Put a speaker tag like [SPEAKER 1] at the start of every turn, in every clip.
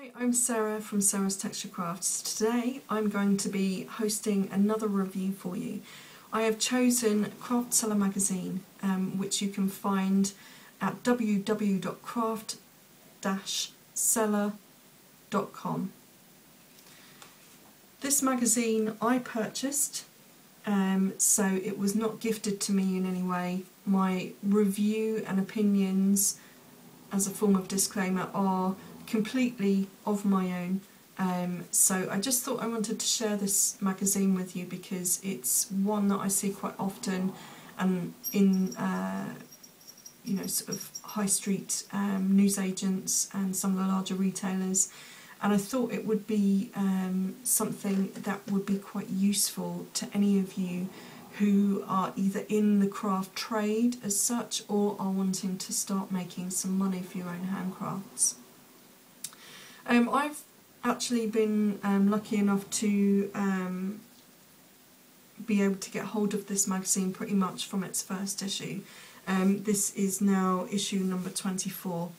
[SPEAKER 1] Hi, I'm Sarah from Sara's Texture Crafts. Today I'm going to be hosting another review for you. I have chosen Craft Seller magazine, which you can find at www.craft-seller.com. This magazine I purchased, so it was not gifted to me in any way. My review and opinions, as a form of disclaimer, are completely of my own, so I just thought I wanted to share this magazine with you because it's one that I see quite often and in sort of high street newsagents and some of the larger retailers, and I thought it would be something that would be quite useful to any of you who are either in the craft trade as such or are wanting to start making some money for your own handcrafts. I've actually been lucky enough to be able to get hold of this magazine pretty much from its first issue. This is now issue number 24.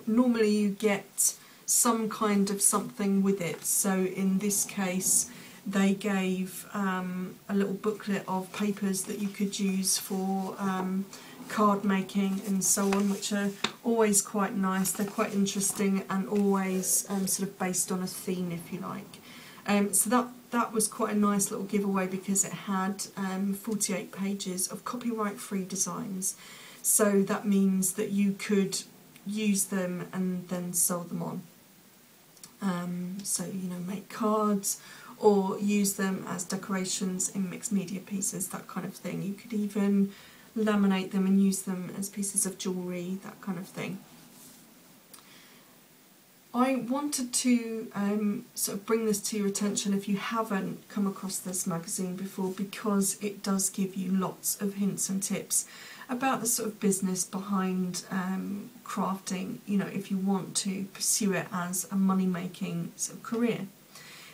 [SPEAKER 1] Normally you get some kind of something with it, so in this case they gave a little booklet of papers that you could use for card making and so on, which are always quite nice. They're quite interesting and always sort of based on a theme, if you like. So that was quite a nice little giveaway because it had 48 pages of copyright-free designs. So that means that you could use them and then sell them on. So, make cards or use them as decorations in mixed media pieces, that kind of thing. You could even laminate them and use them as pieces of jewellery, that kind of thing. I wanted to sort of bring this to your attention if you haven't come across this magazine before, because it does give you lots of hints and tips about the sort of business behind crafting, if you want to pursue it as a money-making sort of career.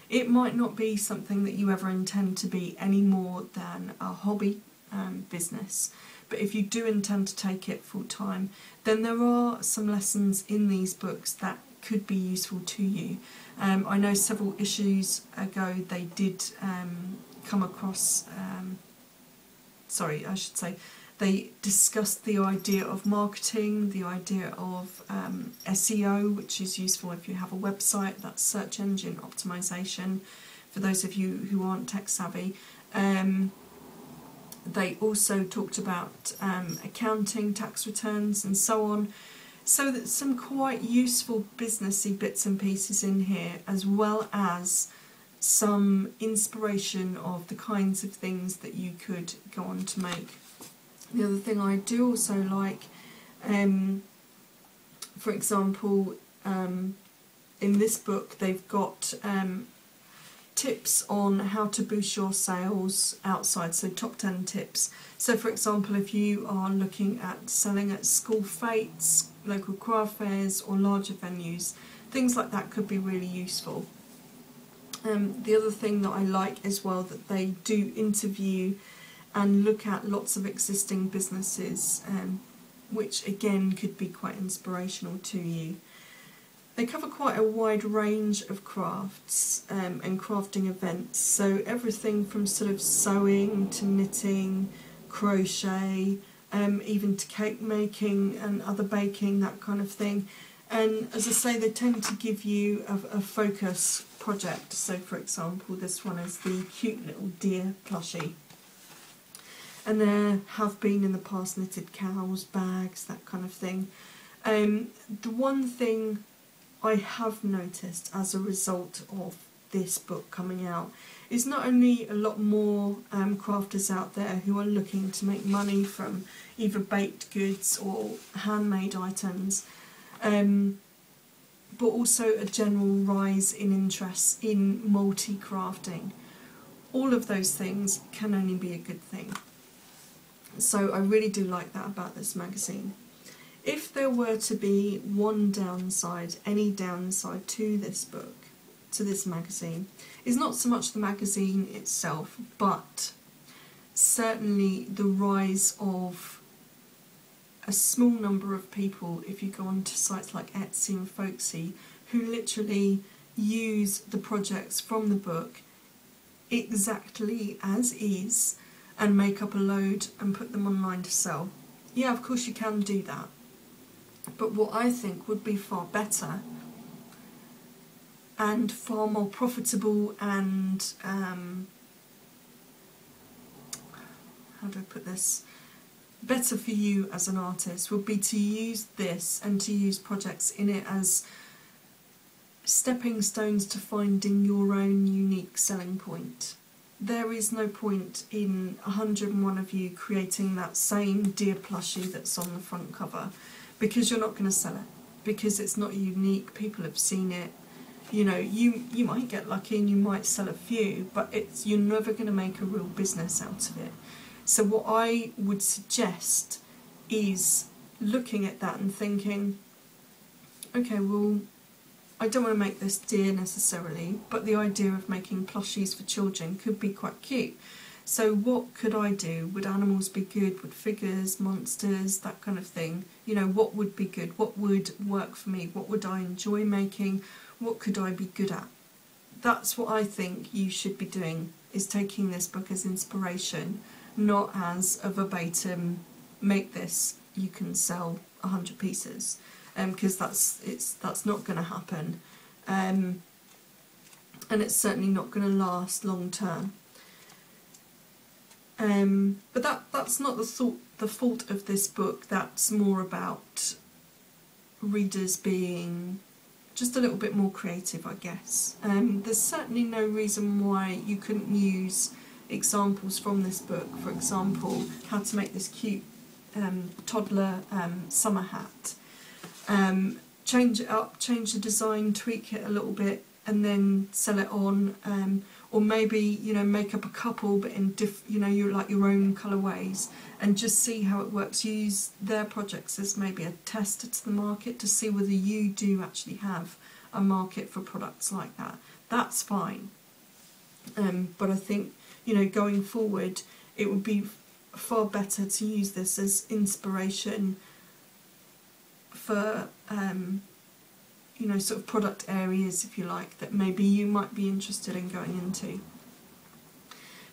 [SPEAKER 1] It might not be something that you ever intend to be any more than a hobby business, but if you do intend to take it full time, then there are some lessons in these books that could be useful to you. I know several issues ago they did come across, they discussed the idea of marketing, the idea of SEO, which is useful if you have a website. That's search engine optimization, for those of you who aren't tech savvy. They also talked about accounting, tax returns and so on. So that's some quite useful businessy bits and pieces in here, as well as some inspiration of the kinds of things that you could go on to make. The other thing I do also like, for example, in this book they've got tips on how to boost your sales outside, so top 10 tips. So for example, if you are looking at selling at school fetes, local craft fairs or larger venues, things like that could be really useful. The other thing that I like as well, that they do interview and look at lots of existing businesses, which again could be quite inspirational to you. They cover quite a wide range of crafts and crafting events, so everything from sort of sewing to knitting, crochet, even to cake making and other baking, that kind of thing. And as I say, they tend to give you a focus project. So for example, this one is the cute little deer plushie. And there have been in the past knitted cows, bags, that kind of thing. The one thing I have noticed as a result of this book coming out is not only a lot more crafters out there who are looking to make money from either baked goods or handmade items, but also a general rise in interest in multi-crafting. All of those things can only be a good thing. So I really do like that about this magazine. If there were to be one downside, any downside to this book, to this magazine, is not so much the magazine itself, but certainly the rise of a small number of people, if you go onto sites like Etsy and Folksy, who literally use the projects from the book exactly as is and make up a load and put them online to sell. Yeah, of course you can do that. But what I think would be far better and far more profitable and, how do I put this, better for you as an artist would be to use this and to use projects in it as stepping stones to finding your own unique selling point. There is no point in 101 of you creating that same deer plushie that's on the front cover, because you're not going to sell it, because it's not unique, people have seen it. You know, you might get lucky and you might sell a few, but you're never going to make a real business out of it. So what I would suggest is looking at that and thinking, okay, well, I don't want to make this deer necessarily, but the idea of making plushies for children could be quite cute. So what could I do? Would animals be good? Would figures, monsters, that kind of thing? You know, what would be good? What would work for me? What would I enjoy making? What could I be good at? That's what I think you should be doing, is taking this book as inspiration, not as a verbatim, make this, you can sell 100 pieces. Because that's not going to happen, and it's certainly not going to last long term. But that's not the fault of this book. That's more about readers being just a little bit more creative, I guess. There's certainly no reason why you couldn't use examples from this book. For example, how to make this cute toddler summer hat. Change it up, change the design, tweak it a little bit, and then sell it on. Or maybe, you know, make up a couple, but in your own colourways, and just see how it works. Use their projects as maybe a tester to the market to see whether you do actually have a market for products like that. That's fine. But I think, you know, going forward, it would be far better to use this as inspiration for you know, sort of product areas, if you like, that maybe you might be interested in going into.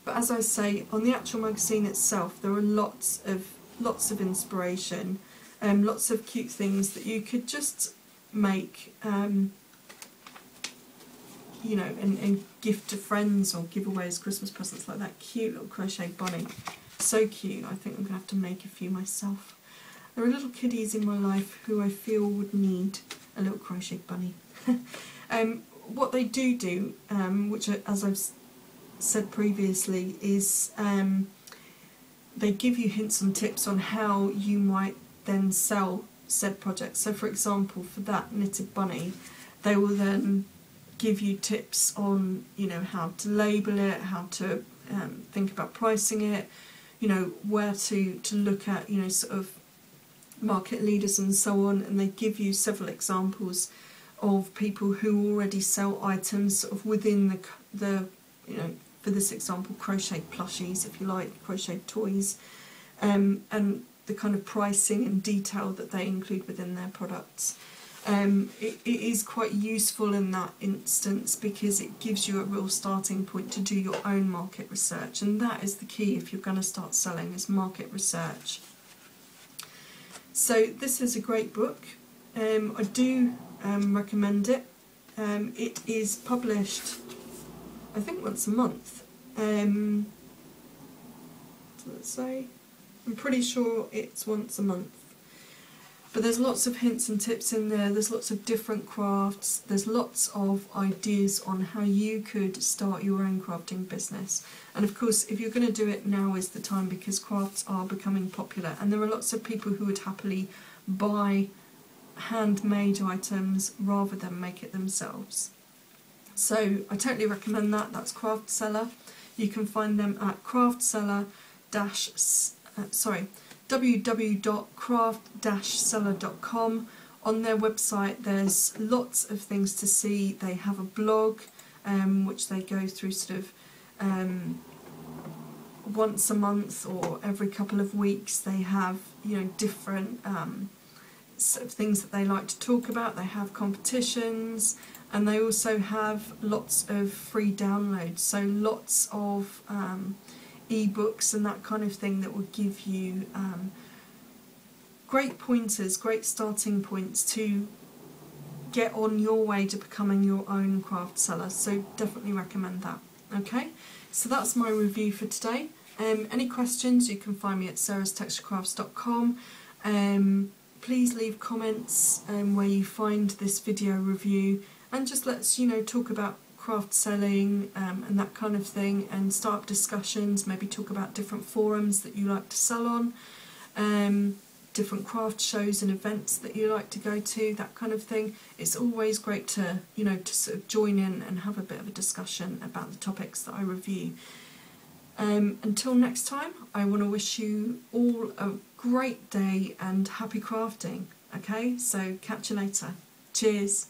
[SPEAKER 1] But as I say, on the actual magazine itself, there are lots of inspiration, lots of cute things that you could just make, you know, and gift to friends or give away as Christmas presents, like that cute little crochet bunny. So cute. I think I'm going to have to make a few myself. There are little kiddies in my life who I feel would need a little crochet bunny. What they do, which as I've said previously, is they give you hints and tips on how you might then sell said projects. So for example, for that knitted bunny, they will then give you tips on, you know, how to label it, how to think about pricing it, you know, where to look at, you know, sort of market leaders and so on, and they give you several examples of people who already sell items sort of within the you know, for this example, crochet plushies, if you like, crochet toys, and the kind of pricing and detail that they include within their products. It is quite useful in that instance because it gives you a real starting point to do your own market research, and that is the key if you're going to start selling, is market research. So this is a great book. I do recommend it. It is published, I think, once a month. Let's say, I'm pretty sure it's once a month. But there's lots of hints and tips in there, there's lots of different crafts, there's lots of ideas on how you could start your own crafting business. And of course, if you're going to do it, now is the time, because crafts are becoming popular and there are lots of people who would happily buy handmade items rather than make it themselves. So I totally recommend that. That's Craft Seller. You can find them at www.craft-seller.com. On their website there's lots of things to see. They have a blog which they go through sort of once a month or every couple of weeks. They have, you know, different sort of things that they like to talk about. They have competitions, and they also have lots of free downloads, so lots of ebooks and that kind of thing that will give you great pointers, great starting points to get on your way to becoming your own craft seller. So definitely recommend that. Okay, so that's my review for today. Any questions, you can find me at sarastexturecrafts.com. Please leave comments where you find this video review, and just let's talk about craft selling and that kind of thing, and start up discussions, maybe talk about different forums that you like to sell on, different craft shows and events that you like to go to, that kind of thing. It's always great to to sort of join in and have a bit of a discussion about the topics that I review. Until next time, I want to wish you all a great day and happy crafting. Okay, so catch you later. Cheers.